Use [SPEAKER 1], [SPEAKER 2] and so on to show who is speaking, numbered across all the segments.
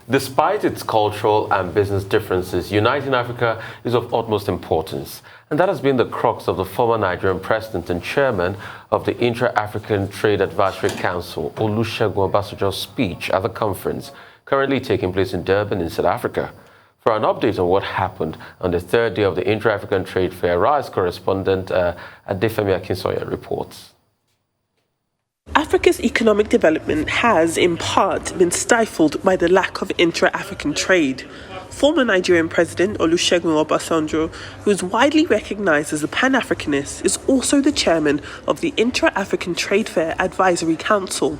[SPEAKER 1] Despite its cultural and business differences, uniting Africa is of utmost importance. And that has been the crux of the former Nigerian president and chairman of the Intra-African Trade Advisory Council, Olusegun Obasanjo's speech at the conference, currently taking place in Durban in South Africa. For an update on what happened on the third day of the Intra-African Trade Fair, RISE correspondent Adefemi Akinsoya reports.
[SPEAKER 2] Africa's economic development has, in part, been stifled by the lack of intra-African trade. Former Nigerian President Olusegun Obasanjo, who is widely recognized as a Pan-Africanist, is also the chairman of the Intra-African Trade Fair Advisory Council.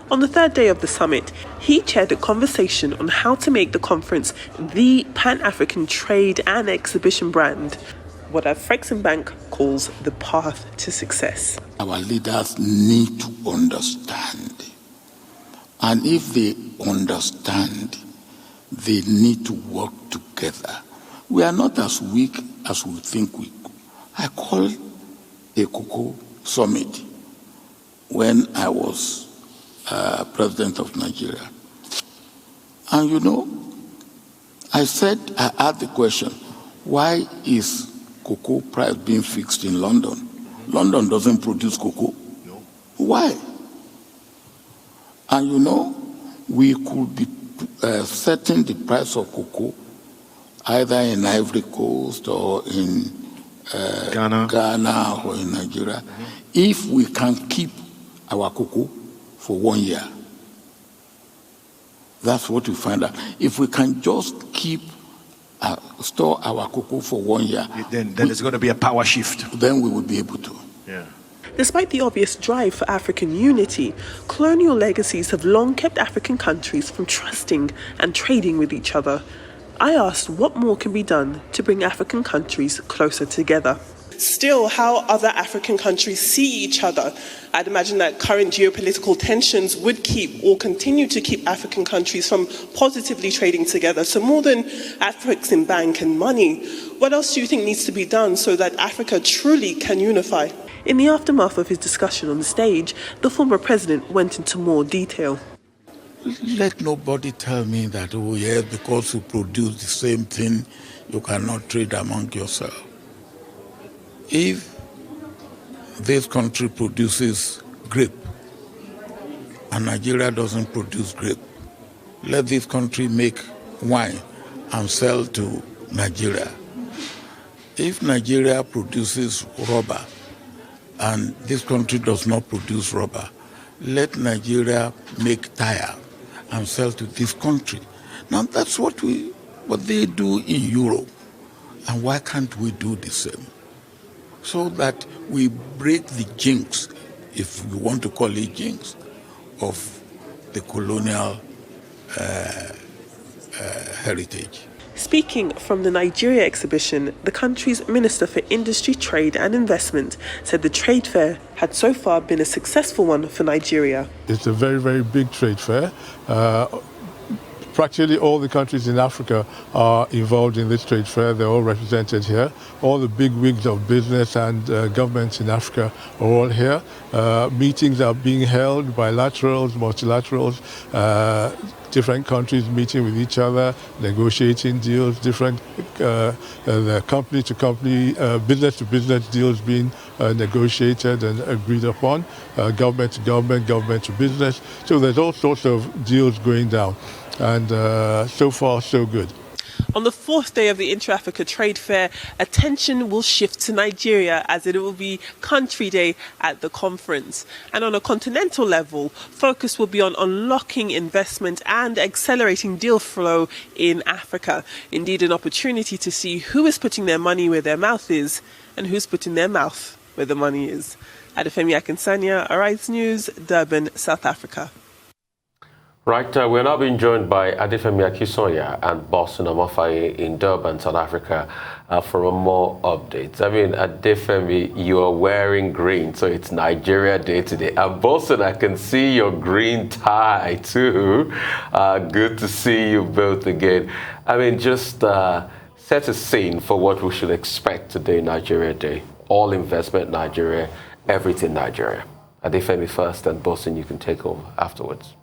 [SPEAKER 2] On the third day of the summit, he chaired a conversation on how to make the conference the Pan-African trade and exhibition brand, what Afreximbank calls the path to success.
[SPEAKER 3] Our leaders need to understand. And if they understand, they need to work together. We are not as weak as we think we are. I called a cocoa summit when I was president of Nigeria. And you know, I asked the question, why is cocoa price being fixed in London? London doesn't produce cocoa. No. Why? And you know, we could be setting the price of cocoa either in Ivory Coast or in Ghana or in Nigeria, if we can keep our cocoa for 1 year. That's what we find out. If we can just store our cocoa for 1 year,
[SPEAKER 4] then there's going to be a power shift.
[SPEAKER 3] Then we will be able to.
[SPEAKER 4] Yeah.
[SPEAKER 2] Despite the obvious drive for African unity, colonial legacies have long kept African countries from trusting and trading with each other. I asked what more can be done to bring African countries closer together. Still, how other African countries see each other. I'd imagine that current geopolitical tensions would keep or continue to keep African countries from positively trading together. So more than Afreximbank and money, what else do you think needs to be done so that Africa truly can unify? In the aftermath of his discussion on the stage, the former president went into more detail.
[SPEAKER 3] Let nobody tell me that, oh yes, because you produce the same thing, you cannot trade among yourself. If this country produces grape and Nigeria doesn't produce grape, let this country make wine and sell to Nigeria. If Nigeria produces rubber and this country does not produce rubber, let Nigeria make tire and sell to this country. Now that's what they do in Europe. And why can't we do the same? So that we break the jinx, if we want to call it jinx, of the colonial heritage.
[SPEAKER 2] Speaking from the Nigeria exhibition, the country's Minister for Industry, Trade and Investment said the trade fair had so far been a successful one for Nigeria.
[SPEAKER 5] It's a very, very big trade fair. Practically all the countries in Africa are involved in this trade fair. They're all represented here. All the big wigs of business and governments in Africa are all here. Meetings are being held, bilaterals, multilaterals, different countries meeting with each other, negotiating deals, different company-to-company, business-to-business deals being negotiated and agreed upon, government-to-government, government-to-business. So there's all sorts of deals going down. And so far, so good.
[SPEAKER 2] On the fourth day of the Intra-Africa Trade Fair, attention will shift to Nigeria as it will be country day at the conference. And on a continental level, focus will be on unlocking investment and accelerating deal flow in Africa. Indeed, an opportunity to see who is putting their money where their mouth is and who's putting their mouth where the money is. Adefemi Akinsoya, RISE News, Durban, South Africa.
[SPEAKER 1] Right, we're now being joined by Adefemi Akinsoya and Boston Omofaye in Durban, South Africa, for more updates. I mean, Adefemi, you are wearing green, so it's Nigeria Day today. And Boston, I can see your green tie too. Good to see you both again. I mean, just set a scene for what we should expect today, Nigeria Day. All investment Nigeria, everything Nigeria. Adefemi first, and Boston, you can take over afterwards.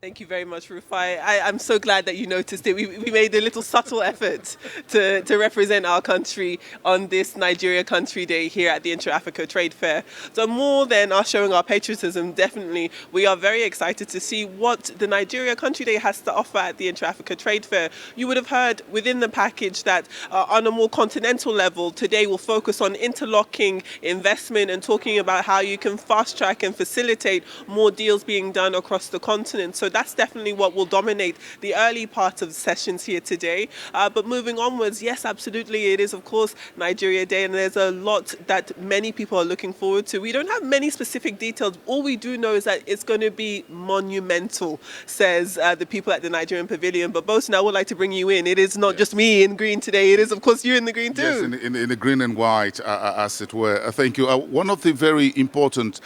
[SPEAKER 2] Thank you very much, Rufai. I'm so glad that you noticed it. We made a little subtle effort to represent our country on this Nigeria Country Day here at the Intra-Africa Trade Fair. So more than us showing our patriotism, definitely we are very excited to see what the Nigeria Country Day has to offer at the Intra-Africa Trade Fair. You would have heard within the package that on a more continental level, today will focus on interlocking investment and talking about how you can fast track and facilitate more deals being done across the continent. So that's definitely what will dominate the early part of the sessions here today. But moving onwards, yes, absolutely, it is of course Nigeria Day, and there's a lot that many people are looking forward to. We don't have many specific details. All we do know is that it's going to be monumental, says the people at the Nigerian Pavilion. But Bosun, I would like to bring you in. It is not just me in green today. It is of course you in the green too.
[SPEAKER 6] Yes, in the green and white, as it were. Thank you. One of the very important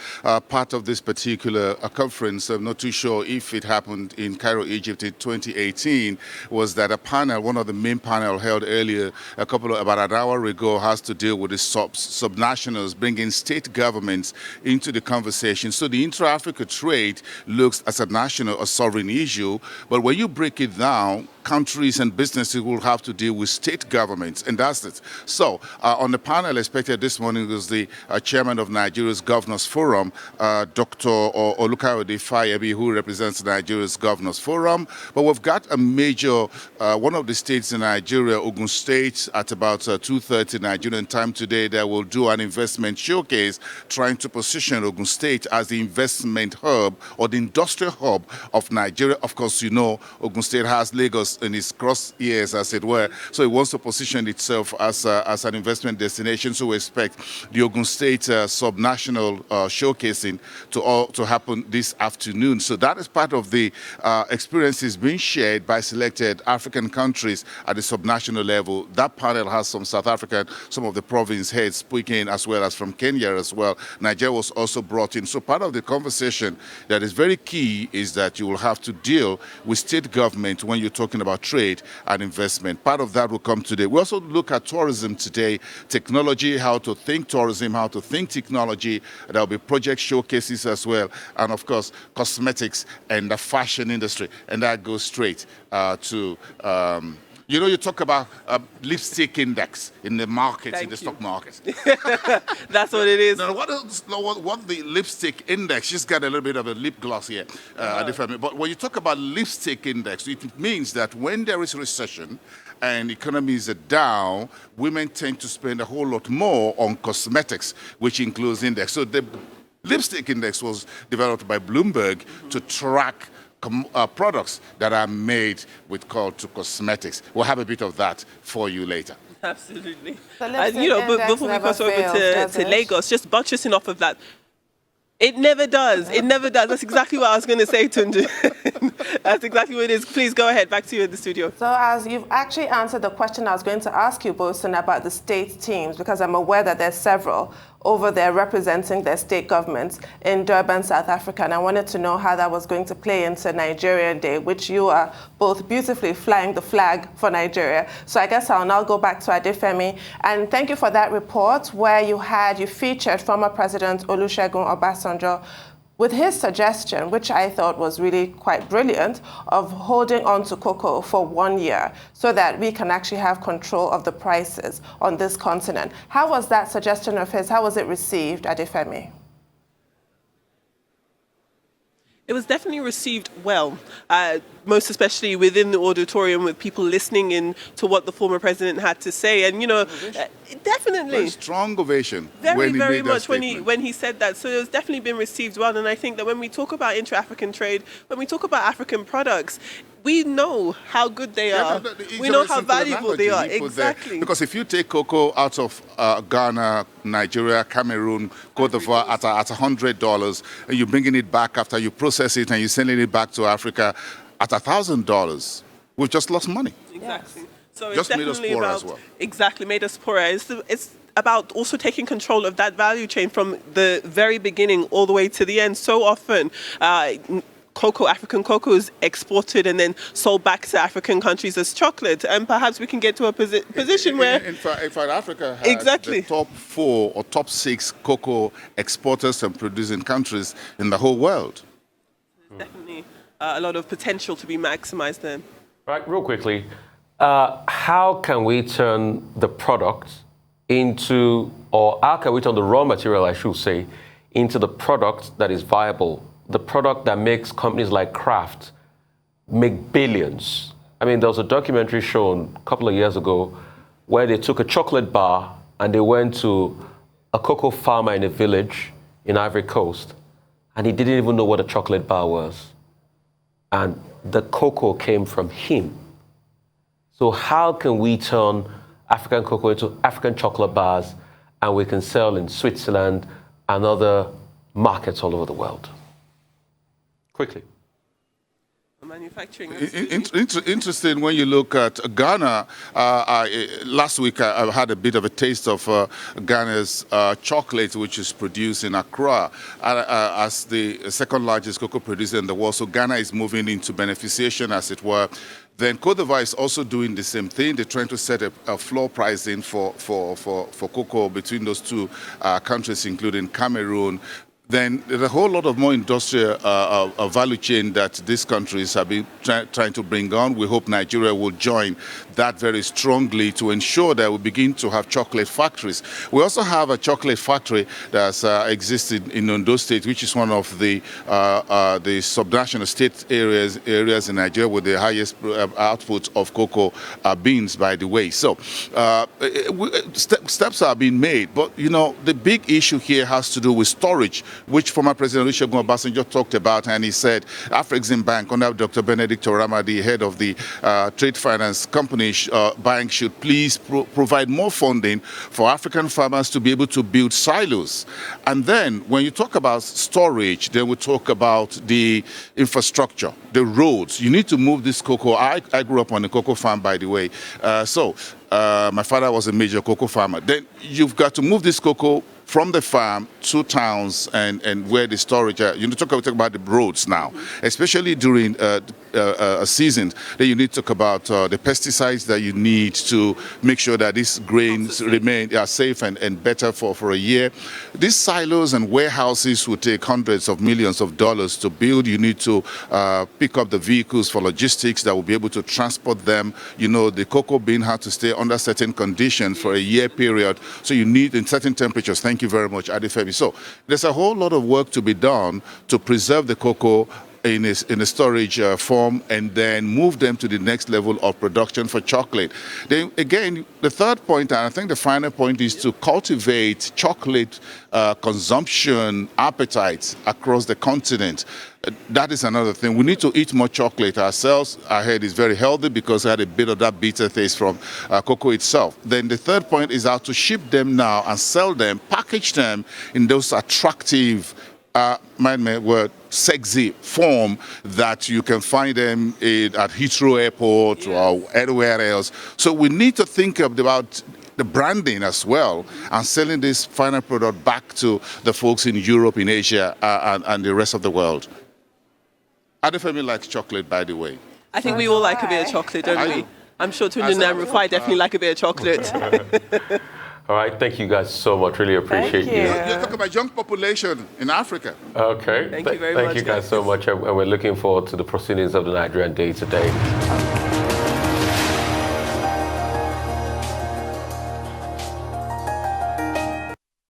[SPEAKER 6] part of this particular conference, I'm not too sure if it happened in Cairo, Egypt in 2018, was that a panel, one of the main panel held earlier, about an hour ago, has to deal with the subnationals, bringing state governments into the conversation. So the intra-Africa trade looks as a national, a sovereign issue, but when you break it down, countries and businesses will have to deal with state governments, and that's it. So on the panel expected this morning was the chairman of Nigeria's Governors Forum, Dr. Olukayode Fayebi, who represents Nigeria's Governors Forum. But we've got a major, one of the states in Nigeria, Ogun State, at about 2:30 Nigerian time today, that will do an investment showcase trying to position Ogun State as the investment hub or the industrial hub of Nigeria. Of course, you know, Ogun State has Lagos in its crosshairs, as it were, so it wants to position itself as an investment destination. So we expect the Ogun State subnational showcasing to happen this afternoon. So that is part of the experiences being shared by selected African countries at the subnational level. That panel has some South African, some of the province heads speaking, as well as from Kenya as well. Nigeria was also brought in. So part of the conversation that is very key is that you will have to deal with state government when you're talking about trade and investment. Part of that will come today. We also look at tourism today, technology, how to think tourism, how to think technology. There will be project showcases as well, and of course, cosmetics and the fashion industry. And that goes straight to you know, you talk about lipstick index in the markets, in the stock markets.
[SPEAKER 2] That's what it is.
[SPEAKER 6] Now, what the lipstick index, just got a little bit of a lip gloss here. But when you talk about lipstick index, it means that when there is recession and economies are down, women tend to spend a whole lot more on cosmetics, which includes index. So the lipstick index was developed by Bloomberg to track products that are made with call to cosmetics. We'll have a bit of that for you later.
[SPEAKER 2] Absolutely. And you know, but before we cross over to Lagos, just buttressing off of that, it never does. It never does. That's exactly what I was going to say, Tunde. That's exactly what it is. Please go ahead. Back to you in the studio.
[SPEAKER 7] So as you've actually answered the question I was going to ask you, Bosun, about the state teams, because I'm aware that there's several over there representing their state governments in Durban, South Africa. And I wanted to know how that was going to play into Nigeria Day, which you are both beautifully flying the flag for Nigeria. So I guess I'll now go back to Adefemi. And thank you for that report where you featured former President Olusegun Obasanjo with his suggestion, which I thought was really quite brilliant, of holding on to cocoa for 1 year so that we can actually have control of the prices on this continent. How was that suggestion of his, how was it received, Adefemi?
[SPEAKER 2] It was definitely received well, most especially within the auditorium with people listening in to what the former president had to say. And, you know, definitely.
[SPEAKER 6] Very strong ovation.
[SPEAKER 2] Very much when he said that. So it's definitely been received well. And I think that when we talk about intra-African trade, when we talk about African products, we know how good they are. We know how valuable they are. Exactly.
[SPEAKER 6] Because if you take cocoa out of Ghana, Nigeria, Cameroon, Cote d'Ivoire at $100, and you're bringing it back after you process it and you're sending it back to Africa at $1,000, we've just lost money.
[SPEAKER 2] Exactly. So
[SPEAKER 6] just
[SPEAKER 2] it's
[SPEAKER 6] made us
[SPEAKER 2] definitely
[SPEAKER 6] poorer
[SPEAKER 2] about,
[SPEAKER 6] as well.
[SPEAKER 2] Exactly, made us poorer. It's about also taking control of that value chain from the very beginning all the way to the end. So often, African cocoa is exported and then sold back to African countries as chocolate, and perhaps we can get to a position where...
[SPEAKER 6] In fact, Africa has the top 4 or top 6 cocoa exporters and producing countries in the whole world.
[SPEAKER 2] Definitely a lot of potential to be maximized there.
[SPEAKER 1] Right, real quickly, how can we turn the product into, or how can we turn the raw material, I should say, into the product that is viable, the product that makes companies like Kraft make billions? I mean, there was a documentary shown a couple of years ago where they took a chocolate bar and they went to a cocoa farmer in a village in Ivory Coast, and he didn't even know what a chocolate bar was. And the cocoa came from him. So how can we turn African cocoa into African chocolate bars, and we can sell in Switzerland and other markets all over the world? Quickly.
[SPEAKER 2] Manufacturing.
[SPEAKER 6] Interesting when you look at Ghana. Last week I had a bit of a taste of Ghana's chocolate, which is produced in Accra as the second largest cocoa producer in the world. So Ghana is moving into beneficiation, as it were. Then Côte d'Ivoire is also doing the same thing. They're trying to set a floor pricing for cocoa between those two countries, including Cameroon. Then there's a whole lot of more industrial value chain that these countries have been trying to bring on. We hope Nigeria will join that very strongly to ensure that we begin to have chocolate factories. We also have a chocolate factory that's existed in Ondo State, which is one of the subnational state areas in Nigeria with the highest output of cocoa beans, by the way. So steps are being made, but you know, the big issue here has to do with storage, which former President Olusegun Obasanjo talked about, and he said Afrexim Bank, under Dr. Benedict Orama, the head of the trade finance company, bank, should please provide more funding for African farmers to be able to build silos. And then when you talk about storage, then we talk about the infrastructure, the roads. You need to move this cocoa. I grew up on a cocoa farm, by the way. My father was a major cocoa farmer. Then you've got to move this cocoa from the farm to towns and where the storage, you need to talk about the roads now, especially during seasons. Then you need to talk about the pesticides that you need to make sure that these grains remain safe and better for a year. These silos and warehouses will take hundreds of millions of dollars to build. You need to pick up the vehicles for logistics that will be able to transport them. You know, the cocoa bean had to stay under certain conditions for a year period. So you need in certain temperatures. Thank you very much, Adefemi. So there's a whole lot of work to be done to preserve the cocoa in a storage form and then move them to the next level of production for chocolate. Then again, the third point, and I think the final point, is to cultivate chocolate consumption appetites across the continent. That is another thing. We need to eat more chocolate ourselves. Our head is very healthy because it had a bit of that bitter taste from cocoa itself. Then the third point is how to ship them now and sell them, package them in those attractive, sexy form that you can find them at Heathrow Airport or anywhere else. So we need to think about the branding as well and selling this final product back to the folks in Europe, in Asia, and the rest of the world. Adefemi likes chocolate, by the way.
[SPEAKER 2] I think we all like a bit of chocolate, don't we? I'm sure Tunde and Rufai definitely like a bit of chocolate.
[SPEAKER 1] All right, thank you guys so much. Really appreciate you.
[SPEAKER 6] You're talking about young population in Africa.
[SPEAKER 1] Okay.
[SPEAKER 2] Thank you very much.
[SPEAKER 1] Thank you guys so much. And we're looking forward to the proceedings of the Nigerian Day today.